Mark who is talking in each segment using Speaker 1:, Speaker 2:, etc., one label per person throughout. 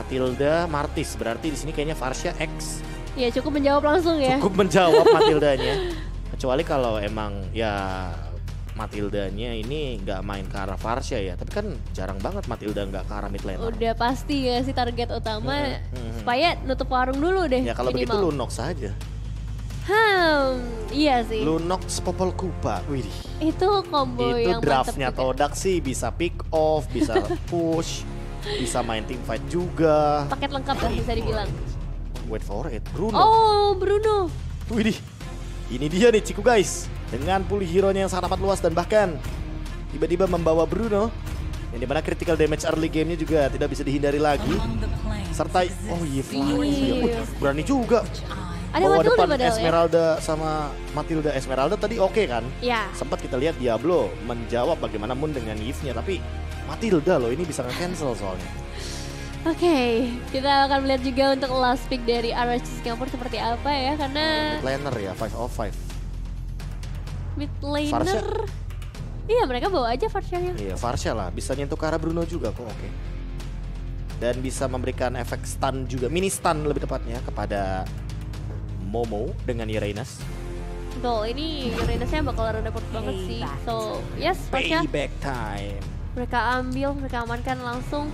Speaker 1: Matilda, Martis. Berarti di sini kayaknya Varsha X.
Speaker 2: Ya cukup menjawab langsung ya.
Speaker 1: Cukup menjawab Matildanya. Kecuali kalau emang ya Matildanya ini nggak main ke arah Varsha ya. Tapi kan jarang banget Matilda nggak ke arah mid laner.
Speaker 2: Udah pasti ya sih target utama supaya nutup warung dulu deh.
Speaker 1: Ya kalau begitu Lunox saja.
Speaker 2: Iya sih.
Speaker 1: Lunox Popol Kupa. Wih.
Speaker 2: Itu combo
Speaker 1: Itu
Speaker 2: yang
Speaker 1: draftnya
Speaker 2: mantep juga.
Speaker 1: Todak sih bisa pick off, bisa push, bisa main team fight juga.
Speaker 2: Paket lengkap lah bisa dibilang.
Speaker 1: Wait for it, Bruno.
Speaker 2: Oh, Bruno.
Speaker 1: Widih, ini dia nih Ciku guys. Dengan pool hero-nya yang sangat amat luas dan bahkan tiba-tiba membawa Bruno. Yang dimana critical damage early game-nya juga tidak bisa dihindari lagi. Serta, oh iya flying. Berani juga.
Speaker 2: Ada
Speaker 1: Bawa
Speaker 2: Matilda
Speaker 1: depan
Speaker 2: padahal ya.
Speaker 1: Esmeralda sama Matilda. Esmeralda tadi oke kan?
Speaker 2: Ya.
Speaker 1: Sempat kita lihat Diablo menjawab bagaimana Moon dengan Yves-nya. Tapi Matilda loh ini bisa nge-cancel soalnya.
Speaker 2: Oke, kita akan melihat juga untuk last pick dari RRQ Singapura seperti apa ya. Karena
Speaker 1: Mid laner ya, 5/5.
Speaker 2: mid
Speaker 1: Varsha.
Speaker 2: laner. Iya mereka bawa aja Varsha-nya.
Speaker 1: Iya, Varsha lah. Bisa nyentuh ke arah Bruno juga kok, oke. Dan bisa memberikan efek stun juga, mini stun lebih tepatnya kepada Momo dengan Uranus.
Speaker 2: Betul, ini Uranusnya bakal repot banget sih. So, yes, Varsha
Speaker 1: Payback time.
Speaker 2: mereka ambil, mereka amankan langsung.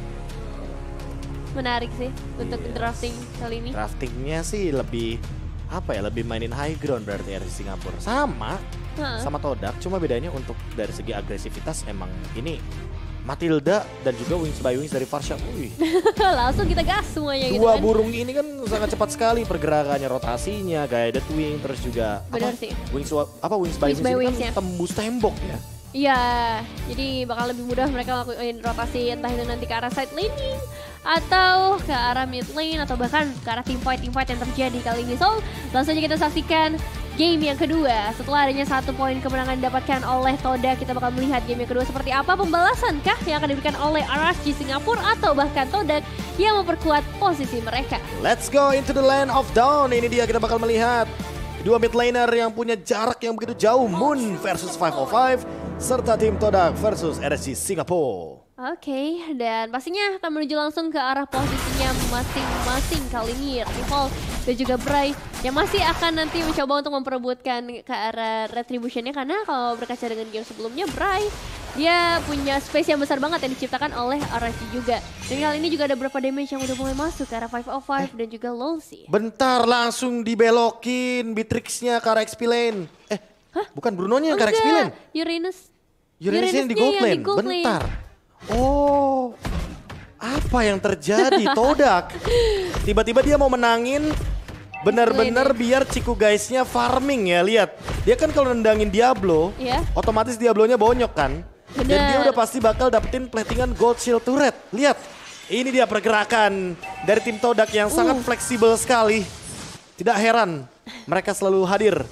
Speaker 2: Menarik sih untuk
Speaker 1: Yes.
Speaker 2: drafting kali ini.
Speaker 1: Draftingnya sih lebih apa ya, lebih mainin high ground berarti RRQ Singapura. Sama Todak, cuma bedanya untuk dari segi agresivitas emang ini Matilda dan juga Wings by Wings dari Varsha. Wih,
Speaker 2: Langsung kita gas semuanya gitu
Speaker 1: dua
Speaker 2: kan.
Speaker 1: burung ini kan sangat cepat sekali pergerakannya, rotasinya, guided wing, terus juga
Speaker 2: Benar sih.
Speaker 1: Wings by
Speaker 2: Wings by
Speaker 1: Wings ini
Speaker 2: Wings-nya.
Speaker 1: kan tembus tembok ya.
Speaker 2: Iya, jadi bakal lebih mudah mereka ngelakuin rotasi entah itu nanti ke arah side laning atau ke arah mid lane atau bahkan ke arah team fight yang terjadi kali ini. So, langsung aja kita saksikan game yang kedua. Setelah adanya 1 poin kemenangan didapatkan oleh Toda, kita bakal melihat game yang kedua seperti apa. Pembalasan kah yang akan diberikan oleh RRQ Singapura atau bahkan Toda yang memperkuat posisi mereka.
Speaker 1: Let's go into the land of dawn. Ini dia kita bakal melihat dua mid laner yang punya jarak yang begitu jauh. Moon versus 5/5 serta tim Todak versus RRQ Singapura.
Speaker 2: Oke, dan pastinya akan menuju langsung ke arah posisinya masing-masing kali ini Rival dan juga Bray yang masih akan nanti mencoba untuk memperebutkan ke arah retributionnya, karena kalau berkaca dengan game sebelumnya Bray dia punya space yang besar banget yang diciptakan oleh RRQ juga. Dan kali ini juga ada beberapa damage yang udah mulai masuk ke arah 5/5 dan juga Lowsy.
Speaker 1: Bentar, langsung dibelokin Beatrix-nya ke arah XP lane. Bukan Bruno-nya yang ke arah XP lane. Uranus yang di gold lane. Bentar. Oh, apa yang terjadi Todak? Tiba-tiba dia mau menangin benar-benar biar Ciku guys-nya farming ya, lihat. Dia kan kalau nendangin Diablo,
Speaker 2: Iya.
Speaker 1: otomatis Diablonya bonyok kan. Dan dia
Speaker 2: Bener.
Speaker 1: udah pasti bakal dapetin platingan gold shield turret. Lihat, ini dia pergerakan dari tim Todak yang sangat fleksibel sekali. Tidak heran mereka selalu hadir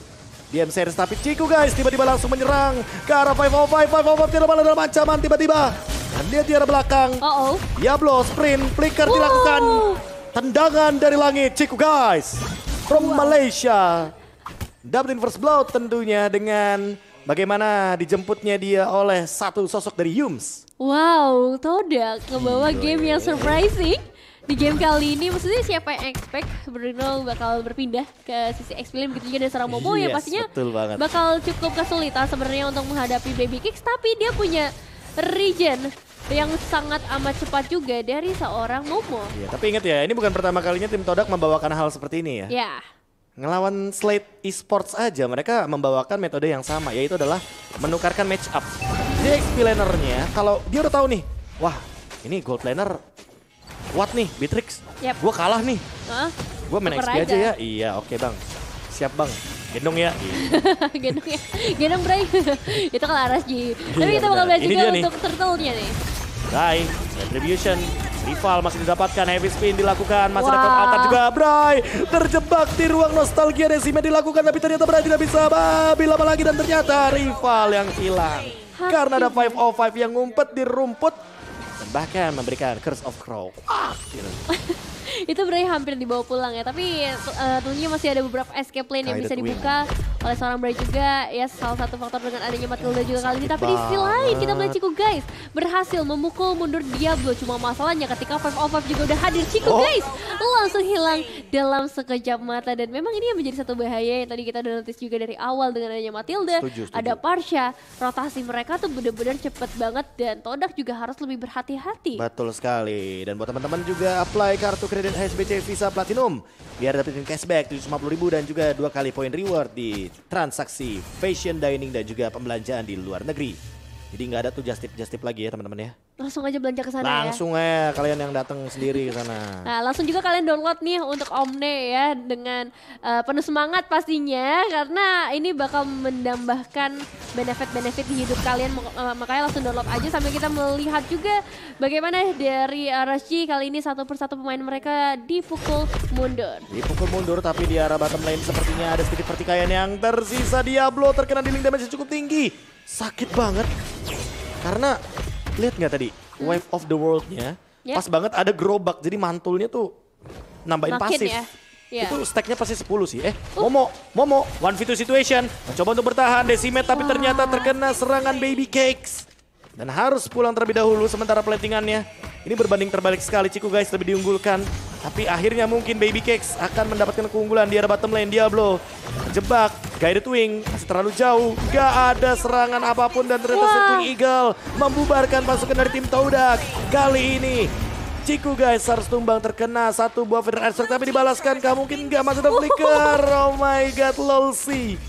Speaker 1: di M Series, tapi Ciku guys tiba-tiba langsung menyerang ke arah 5/5 tidak malah dalam ancaman tiba-tiba. Dan dia di arah belakang. Diablo sprint, flicker dilakukan. Tendangan dari langit Ciku guys from Malaysia. Dapetin first blood tentunya dengan bagaimana dijemputnya dia oleh satu sosok dari Yums.
Speaker 2: Wow, Todak ngebawa game yang surprising. Di game kali ini maksudnya siapa yang expect Bruno bakal berpindah ke sisi XP lane, begitu juga dan seorang Momo yang pastinya
Speaker 1: betul banget.
Speaker 2: bakal cukup kesulitan sebenarnya untuk menghadapi Baby Kicks, tapi dia punya regen yang sangat amat cepat juga dari seorang Momo.
Speaker 1: Ya, tapi ingat ya, ini bukan pertama kalinya tim Todak membawakan hal seperti ini ya.
Speaker 2: Ya.
Speaker 1: Ngelawan Slate Esports aja mereka membawakan metode yang sama, yaitu adalah menukarkan match up. Dia XP lanernya, kalau dia udah tahu nih, wah ini gold laner kuat nih, Beatrix.
Speaker 2: Yep.
Speaker 1: Gue kalah nih. Gue main
Speaker 2: Tuker
Speaker 1: XP aja ya. Iya, oke bang. Siap bang. Gendong ya.
Speaker 2: Gendong ya. Gendong Bray. Itu kalau RSG. Tapi kita bakal
Speaker 1: benar.
Speaker 2: lihat
Speaker 1: Ini
Speaker 2: juga
Speaker 1: dia nih.
Speaker 2: untuk turtle-nya nih.
Speaker 1: Bray, Retribution. Rival masih didapatkan, heavy spin dilakukan, masih ada
Speaker 2: Wow.
Speaker 1: top altar juga. Bray terjebak di ruang nostalgia, Decime dilakukan tapi ternyata Bray tidak bisa. Babi lama lagi dan ternyata rival yang hilang. Karena ada 5/5 yang ngumpet di rumput dan bahkan memberikan Curse of Crow. Wah, gila.
Speaker 2: Itu berarti hampir dibawa pulang ya. Tapi tentunya masih ada beberapa escape lane yang bisa dibuka oleh seorang Bray juga. Ya salah satu faktor dengan adanya Matilda juga kali ini. Tapi di sisi lain kita melihat Chico guys berhasil memukul mundur Diablo. Cuma masalahnya ketika 505 juga udah hadir, Chico guys langsung hilang dalam sekejap mata. Dan memang ini yang menjadi satu bahaya yang tadi kita udah notice juga dari awal dengan adanya Matilda.
Speaker 1: Setuju.
Speaker 2: Ada Parsha, rotasi mereka tuh benar-benar cepet banget dan Todak juga harus lebih berhati-hati.
Speaker 1: Betul sekali. Dan buat teman-teman juga apply kartu kredit HSBC Visa Platinum biar dapetin cashback 750.000 dan juga 2 kali poin reward di transaksi fashion dining dan juga pembelanjaan di luar negeri. Jadi nggak ada tuh just tip lagi ya teman-teman ya.
Speaker 2: Langsung aja belanja ke sana ya.
Speaker 1: Langsung kalian yang datang sendiri ke sana.
Speaker 2: Nah, langsung juga kalian download nih untuk Omne ya dengan penuh semangat pastinya karena ini bakal menambahkan benefit-benefit di hidup kalian, makanya langsung download aja sambil kita melihat juga bagaimana dari RSG kali ini satu persatu pemain mereka dipukul mundur.
Speaker 1: Dipukul mundur tapi di arah bottom lane sepertinya ada sedikit pertikaian yang tersisa. Diablo terkena dealing damage cukup tinggi. Sakit banget. Karena lihat nggak tadi Wave of the World-nya pas banget ada gerobak, jadi mantulnya tuh nambahin
Speaker 2: makin
Speaker 1: pasif.
Speaker 2: Ya. Yeah.
Speaker 1: Itu stacknya pasti 10 sih. Momo 1v2 situation mencoba untuk bertahan Decimate tapi ternyata terkena serangan Baby Cakes dan harus pulang terlebih dahulu sementara platingannya. Ini berbanding terbalik sekali, Chico guys lebih diunggulkan. Tapi akhirnya mungkin Baby Cakes akan mendapatkan keunggulan di arah bottom lane. Diablo terjebak, Guided Wing masih terlalu jauh. Gak ada serangan apapun dan ternyata Circling Eagle membubarkan pasukan dari tim Todak. Kali ini Chico guys harus tumbang terkena satu buah Feather Airstrike tapi dibalaskan. Gak mungkin gak masuk ada flicker. Oh my god, Lolsi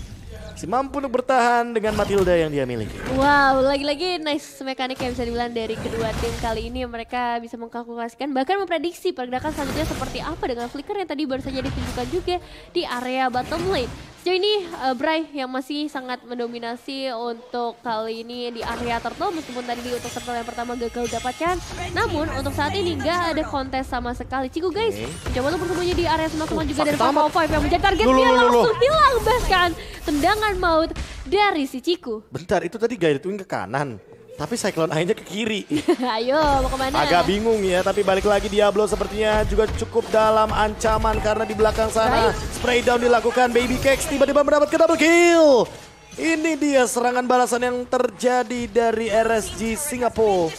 Speaker 1: si mampu untuk bertahan dengan Matilda yang dia miliki.
Speaker 2: Wow, lagi-lagi nice mekanik yang bisa dibilang dari kedua tim kali ini. Mereka bisa mengkalkulasikan bahkan memprediksi pergerakan selanjutnya seperti apa dengan flicker yang tadi baru saja ditunjukkan juga di area bottom lane. Sejauh ini Bray yang masih sangat mendominasi untuk kali ini di area turtle meskipun tadi untuk turtle yang pertama gagal dapatkan. Namun untuk saat ini nggak ada kontes sama sekali. Chico guys coba untuk bersembunyi di area semak-semak juga dari 505 yang menjadi targetnya langsung hilang bahkan tendangan maut dari si Chico.
Speaker 1: Bentar, itu tadi Guided Wing ke kanan. Tapi Cyclone Eye-nya ke kiri.
Speaker 2: Ayo, mau kemana?
Speaker 1: Agak bingung ya, tapi balik lagi Diablo sepertinya juga cukup dalam ancaman karena di belakang sana spray down dilakukan. Baby Cakes tiba-tiba mendapatkan double kill. Ini dia serangan balasan yang terjadi dari RSG Singapura.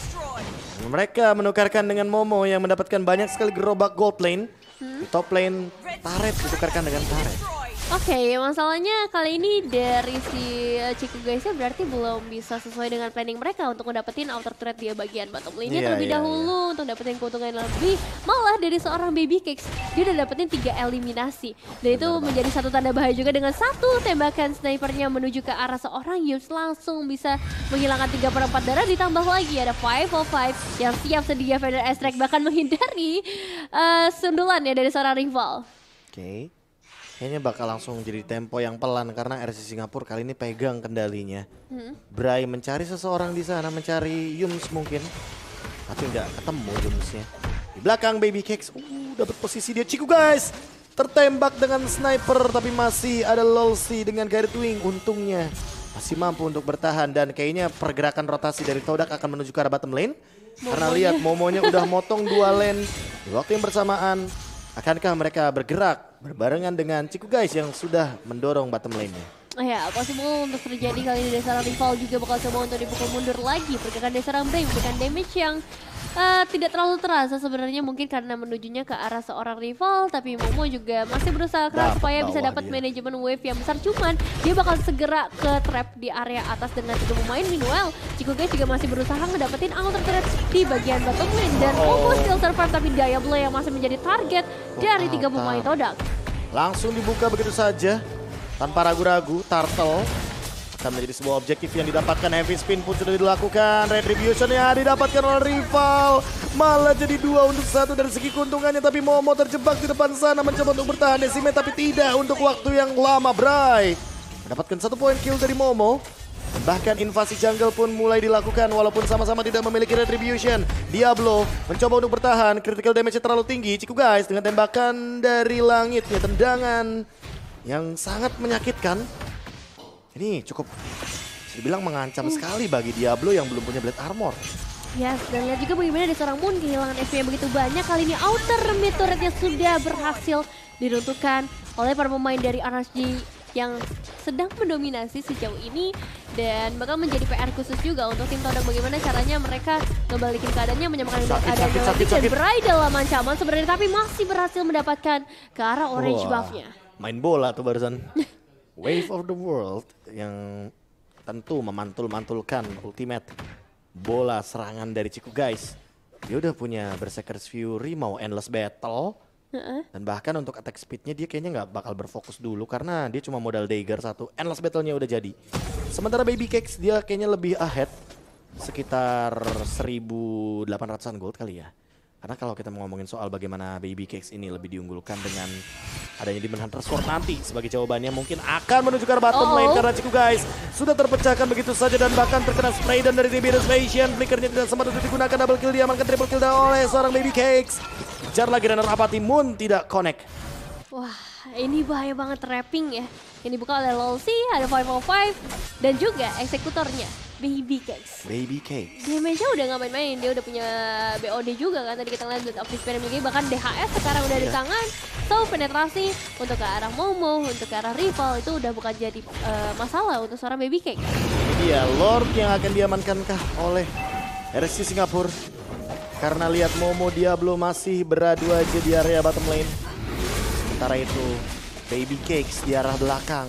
Speaker 1: Mereka menukarkan dengan Momo yang mendapatkan banyak sekali gerobak gold lane. Di top lane, Turret ditukarkan dengan Turret.
Speaker 2: Oke, masalahnya kali ini dari si Chico guysnya berarti belum bisa sesuai dengan planning mereka untuk mendapatkan outer turret di bagian bottom lane-nya terlebih dahulu untuk dapetin keuntungan lebih. Malah dari seorang Baby Cakes dia udah dapetin 3 eliminasi dan itu menjadi satu tanda bahaya juga dengan satu tembakan snipernya menuju ke arah seorang Yums langsung bisa menghilangkan 3/4 darah, ditambah lagi ada 505 yang siap sedia Feather Airstrike bahkan menghindari sundulan ya dari seorang rival.
Speaker 1: Oke. Kayaknya bakal langsung jadi tempo yang pelan karena RSG Singapura kali ini pegang kendalinya. Bray mencari seseorang di sana, mencari Yums mungkin. Tapi nggak ketemu Yumsnya. Di belakang Baby Cakes, dapat posisi dia. Chico guys tertembak dengan sniper tapi masih ada Lolsi dengan Guided Wing. Untungnya masih mampu untuk bertahan dan kayaknya pergerakan rotasi dari Todak akan menuju ke arah bottom lane. Karena lihat Momonya udah motong 2 lane di waktu yang bersamaan. Akankah mereka bergerak berbarengan dengan Chico guys yang sudah mendorong bottom lane-nya?
Speaker 2: Ya, possible untuk terjadi kali ini dari seorang rival juga bakal coba untuk dipukul mundur lagi. Pergerakan dari seorang Bray memberikan damage yang tidak terlalu terasa sebenarnya mungkin karena menujunya ke arah seorang rival. Tapi Momo juga masih berusaha keras supaya bisa dapat manajemen wave yang besar. Cuman dia bakal segera ke trap di area atas dengan 3 pemain. Meanwhile, Chico guys juga masih berusaha ngedapetin outer turret di bagian bottom lane. Dan Momo still survive tapi Diablo yang masih menjadi target dari 3 pemain Todak.
Speaker 1: Langsung dibuka begitu saja. Tanpa ragu-ragu, Turtle akan menjadi sebuah objektif yang didapatkan. Heavy spin pun sudah dilakukan. Retribution yang didapatkan oleh rival. Malah jadi 2 untuk 1 dari segi keuntungannya. Tapi Momo terjebak di depan sana mencoba untuk bertahan Decimate. Tapi tidak untuk waktu yang lama. Bray mendapatkan 1 poin kill dari Momo. Bahkan invasi jungle pun mulai dilakukan walaupun sama-sama tidak memiliki retribution. Diablo mencoba untuk bertahan. Critical damage-nya terlalu tinggi. Chico guys dengan tembakan dari langitnya. Tendangan yang sangat menyakitkan. Ini cukup bisa dibilang mengancam sekali bagi Diablo yang belum punya Blade Armor.
Speaker 2: Yes, dan lihat juga bagaimana ada seorang Moon kehilangan SP yang begitu banyak. Kali ini outer mid turretnya sudah berhasil diruntuhkan oleh para pemain dari RSG yang sedang mendominasi sejauh ini. Dan bakal menjadi PR khusus juga untuk tim Todak bagaimana caranya mereka ngebalikin keadaannya, menyamakan keadaannya dan Bray dalam ancaman sebenarnya, tapi masih berhasil mendapatkan ke arah orange buff-nya.
Speaker 1: Main bola tuh barusan. Wave of the World yang tentu memantul-mantulkan ultimate bola serangan dari Ciku guys. Dia udah punya Berserker's Fury, mau Endless Battle. Dan bahkan untuk attack speednya dia kayaknya nggak bakal berfokus dulu karena dia cuma modal Dagger satu. Endless Battle-nya udah jadi. Sementara Baby Cakes dia kayaknya lebih ahead. Sekitar 1.800-an gold kali ya. Karena kalau kita mau ngomongin soal bagaimana Baby Cakes ini lebih diunggulkan dengan adanya Demon Hunter Sword nanti, sebagai jawabannya mungkin akan menuju ke bottom lane karena Ciku guys sudah terpecahkan begitu saja dan bahkan terkena spray dan dari TB Invasion. Flickernya tidak sempat untuk digunakan, double kill diamankan, triple kill oleh seorang Baby Cakes. Kejar lagi runner Apathy, Moon tidak connect.
Speaker 2: Wah, ini bahaya banget trapping ya. Ini buka oleh Lolsi, ada 505 dan juga eksekutornya Baby Cakes.
Speaker 1: Baby Cakes.
Speaker 2: Damage-nya udah gak main-main, dia udah punya BOD juga kan. Tadi kita ngeliat Blood of Despair memiliki, bahkan DHS sekarang udah di tangan. So penetrasi untuk ke arah Momo, untuk ke arah rival itu udah bukan jadi masalah untuk seorang Baby Cakes.
Speaker 1: Ini dia Lord yang akan diamankankah oleh RSC Singapura. Karena lihat Momo Diablo masih beradu aja di area bottom lane. Sementara itu Baby Cakes di arah belakang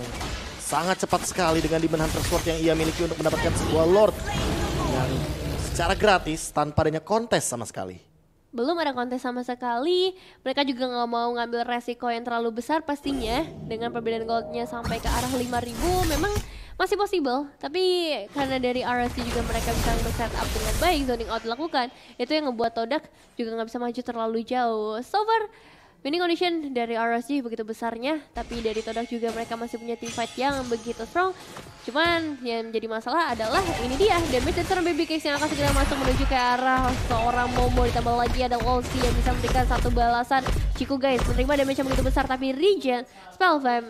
Speaker 1: sangat cepat sekali dengan Demon Hunter Sword yang ia miliki untuk mendapatkan sebuah Lord yang secara gratis tanpa adanya kontes sama sekali.
Speaker 2: Belum ada kontes sama sekali, mereka juga nggak mau ngambil resiko yang terlalu besar pastinya. Dengan perbedaan goldnya sampai ke arah 5.000 memang masih possible. Tapi karena dari RSC juga mereka bisa nge-setup dengan baik, zoning out dilakukan. Itu yang ngebuat Todak juga nggak bisa maju terlalu jauh. So far, winning condition dari RSG begitu besarnya, tapi dari Todak juga mereka masih punya team fight yang begitu strong. Cuman yang menjadi masalah adalah ini dia damage dari seorang Baby Cakes yang akan segera masuk menuju ke arah seorang Momo, ditambah lagi ada Wolsey yang bisa memberikan satu balasan. Ciku guys menerima damage yang begitu besar, tapi regen spell fam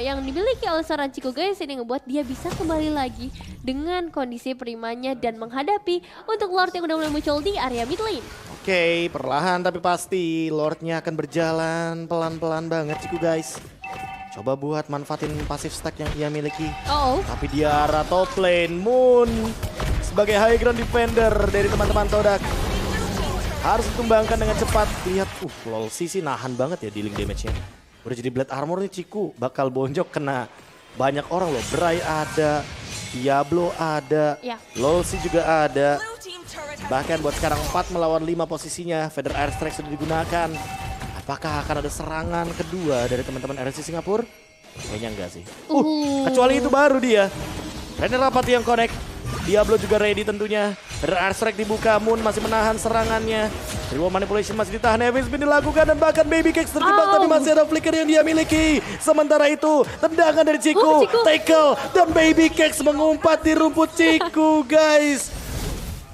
Speaker 2: yang dimiliki oleh seorang Ciku guys ini ngebuat dia bisa kembali lagi dengan kondisi primanya dan menghadapi untuk Lord yang udah mulai muncul di area mid lane.
Speaker 1: Oke, perlahan tapi pasti Lordnya akan berjalan pelan-pelan banget Ciku guys. Coba buat manfaatin pasif stack yang ia miliki. Tapi di arah top lane, Moon sebagai high ground defender dari teman-teman Todak harus ditumbangkan dengan cepat. Lihat, Lolsi sih nahan banget ya dealing damage-nya. Udah jadi Blade Armor nih Ciku, bakal bonjok kena banyak orang loh. Bray ada, Diablo ada, Lolsi juga ada. Bahkan buat sekarang 4 melawan 5 posisinya, Feather Airstrike sudah digunakan. Apakah akan ada serangan kedua dari teman-teman RSC Singapura? Kayaknya enggak sih. Kecuali itu baru dia. Renner Apathy yang connect. Diablo juga ready tentunya. Feather Airstrike dibuka, Moon masih menahan serangannya. Reward Manipulation masih ditahan, Heavy Spin dilakukan dan bahkan Baby Cakes terjebak tapi masih ada flicker yang dia miliki. Sementara itu tendangan dari Ciku, tackle dan Baby Cakes mengumpat di rumput Ciku guys.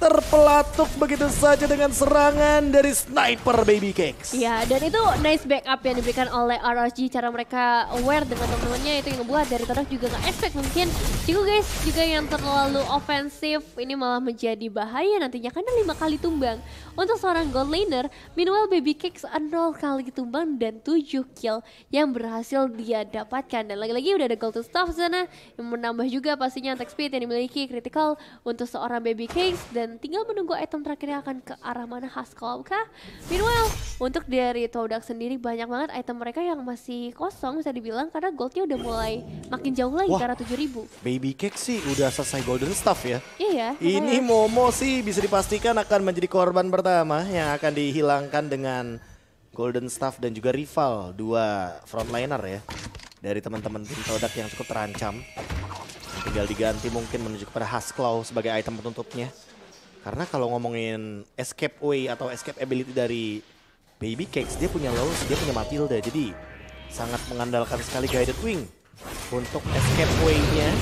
Speaker 1: Terpelatuk begitu saja dengan serangan dari sniper Baby Cakes.
Speaker 2: Ya, dan itu nice backup yang diberikan oleh RSG. Cara mereka aware dengan teman-temannya itu yang ngebuat dari Todak juga nggak expect mungkin Ciku guys juga yang terlalu ofensif ini malah menjadi bahaya nantinya karena 5 kali tumbang untuk seorang gold laner. Meanwhile Baby Cakes 0 kali tumbang dan 7 kill yang berhasil dia dapatkan. Dan lagi-lagi udah ada golden staff di sana yang menambah juga pastinya attack speed yang dimiliki critical untuk seorang Baby Cakes dan tinggal menunggu item terakhirnya akan ke arah mana Haskell kah? Meanwhile, untuk dari Todak sendiri banyak banget item mereka yang masih kosong bisa dibilang karena goldnya udah mulai makin jauh lagi ke arah 7.000.
Speaker 1: Baby Cakes sih udah selesai golden staff ya.
Speaker 2: Iya.
Speaker 1: Ini Momo sih bisa dipastikan akan menjadi korban pertama yang akan dihilangkan dengan golden staff dan juga rival dua frontliner ya dari teman-teman tim Todak yang cukup terancam. Tinggal diganti mungkin menuju kepada Haskell sebagai item penutupnya. Karena kalau ngomongin escape way atau escape ability dari Baby Cakes, dia punya Lolsi, dia punya Matilda. Jadi sangat mengandalkan sekali Guided Wing untuk escape way-nya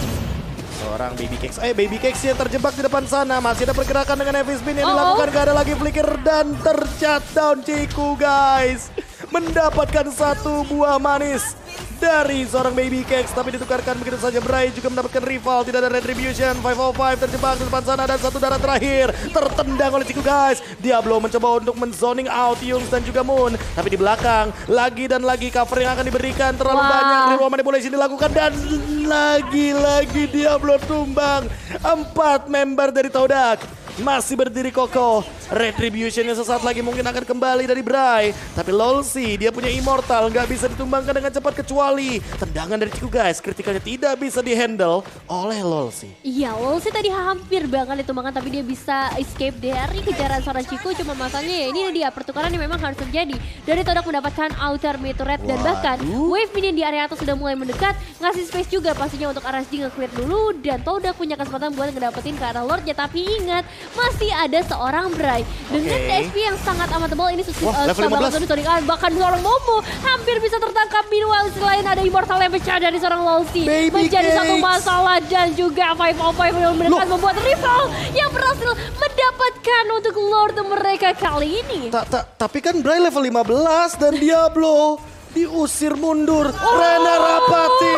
Speaker 1: seorang Baby Cakes. Baby Cakes yang terjebak di depan sana. Masih ada pergerakan dengan heavy spin yang dilakukan. Gak ada lagi flicker dan tershutdown Ciku guys. Mendapatkan satu buah manis dari seorang Baby Cakes, tapi ditukarkan begitu saja. Bray juga mendapatkan rival, tidak ada retribution. 505 terjebak di depan sana dan satu darah terakhir tertendang oleh Ciku guys. Diablo mencoba untuk menzoning out Yungs dan juga Moon, tapi di belakang lagi dan lagi cover yang akan diberikan terlalu banyak. Reroll manipulation dilakukan dan lagi-lagi Diablo tumbang. 4 member dari Todak masih berdiri kokoh. Retributionnya sesaat lagi mungkin akan kembali dari Bray. Tapi Lolsi, dia punya immortal, nggak bisa ditumbangkan dengan cepat kecuali tendangan dari Ciku guys. Kritikalnya tidak bisa dihandle oleh Lolsi.
Speaker 2: Iya, Lolsi tadi hampir banget ditumbangkan, tapi dia bisa escape dari kejaran seorang Ciku. Cuma masalahnya ya ini dia pertukaran yang memang harus terjadi. Dari Todak mendapatkan outer mid turret dan bahkan wave minion di area atas sudah mulai mendekat. Ngasih space juga pastinya untuk RSG nge-clear dulu. Dan Todak punya kesempatan buat ngedapetin ke arah Lordnya. Tapi ingat, masih ada seorang Bray. Dengan HP yang sangat amat tebal ini
Speaker 1: level 15.
Speaker 2: Bahkan seorang Momo hampir bisa tertangkap. Meanwhile selain ada immortal yang pecah dari seorang Lolsi. Menjadi satu masalah dan juga 505 yang mendekat membuat rival yang berhasil mendapatkan untuk Lord mereka kali ini.
Speaker 1: Tapi kan Bray level 15 dan Diablo diusir mundur. Rena Rapati.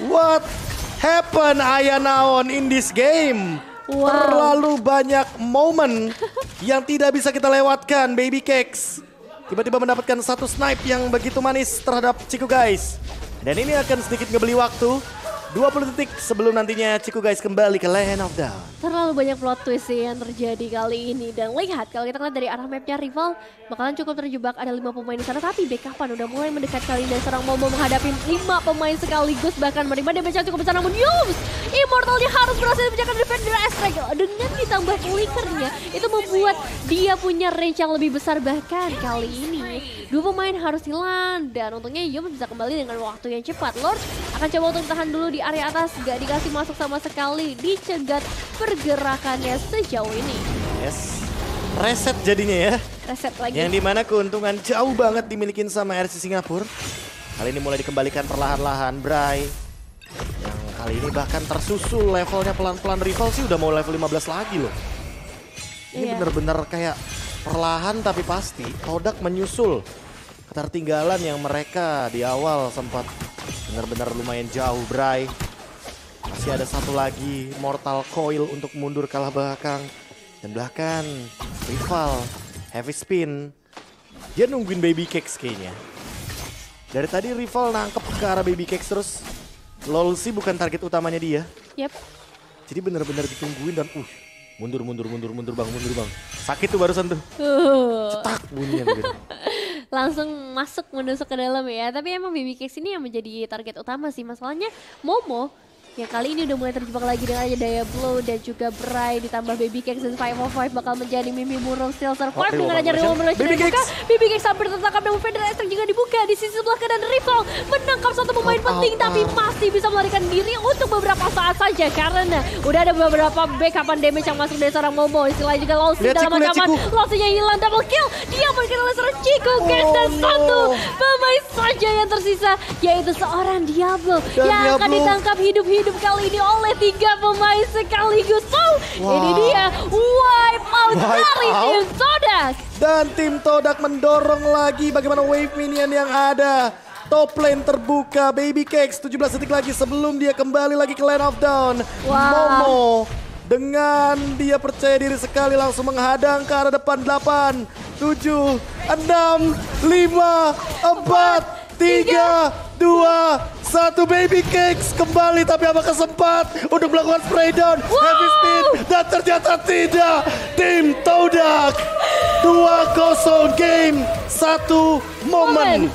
Speaker 1: What happened Ayanaon in this game? Terlalu banyak momen yang tidak bisa kita lewatkan. Baby Cakes tiba-tiba mendapatkan satu snipe yang begitu manis terhadap Ciku guys. Dan ini akan sedikit ngebeli waktu. 20 detik sebelum nantinya Ciku guys kembali ke Land of Dawn.
Speaker 2: Terlalu banyak plot twist sih yang terjadi kali ini. Dan lihat, kalau kita lihat dari arah mapnya rival, bakalan cukup terjebak. Ada 5 pemain di sana, tapi backupan udah mulai mendekat kali ini. Dan seorang Momo menghadapi 5 pemain sekaligus, bahkan menerima damage yang cukup besar. Namun Yums, Immortalnya harus berhasil menjaga defender Astrek. Dengan ditambah flickernya, itu membuat dia punya range yang lebih besar. Bahkan kali ini, 2 pemain harus hilang. Dan untungnya Yums bisa kembali dengan waktu yang cepat. Lord akan coba untuk tahan dulu di area atas, gak dikasih masuk sama sekali, dicegat pergerakannya sejauh ini.
Speaker 1: Yes, reset jadinya ya.
Speaker 2: Reset lagi.
Speaker 1: Yang dimana keuntungan jauh banget dimilikin sama RC Singapura. Kali ini mulai dikembalikan perlahan-lahan Bray. Yang kali ini bahkan tersusul levelnya pelan-pelan. Rival sih udah mau level 15 lagi loh. Ini bener-bener kayak perlahan tapi pasti. Todak menyusul ketertinggalan yang mereka di awal sempat benar-benar lumayan jauh. Bray masih ada satu lagi Mortal Coil untuk mundur kalah belakang. Dan bahkan rival Heavy Spin, dia nungguin Baby Cakes kayaknya. Dari tadi rival nangkep ke arah Baby Cakes terus. Lolsi bukan target utamanya dia.
Speaker 2: Yep.
Speaker 1: Jadi benar-benar ditungguin dan mundur bang. Sakit tuh barusan tuh. Cetak bunyinya gitu.
Speaker 2: Langsung menusuk ke dalam ya. Tapi emang Baby Cakes ini yang menjadi target utama sih. Masalahnya Momo yang kali ini udah mulai terjebak lagi dengan aja Diablo dan juga Bray ditambah Baby Cakes dan 505 bakal menjadi mimpi burung still survive dengan aja Real Revolution dan juga Baby Cakes hampir tertangkap dan Fender Astrek juga dibuka di sisi sebelah kanan. Rival menangkap satu pemain penting tapi masih bisa melarikan diri untuk beberapa saat saja karena udah ada beberapa backupan damage yang masuk dari seorang Momo. Istilahnya juga Lolsi dalam ancaman, Lolsinya hilang, double kill, dia mungkin oleh seorang Ciku guys dan satu pemain saja yang tersisa yaitu seorang Diablo yang akan ditangkap hidup-hidup kali ini oleh 3 pemain sekaligus. So, ini dia wipe out dari tim Todak.
Speaker 1: Dan tim Todak mendorong lagi bagaimana wave minion yang ada. Top lane terbuka, Baby Cakes 17 detik lagi sebelum dia kembali lagi ke Land of Dawn. Momo dengan dia percaya diri sekali langsung menghadang ke arah depan. 8, 7, 6, 5, 4, 3, 2, 1. Baby Cakes kembali tapi apakah sempat untuk melakukan spray down Heavy Speed dan ternyata tidak. Tim Todak 2-0 game 1 momen.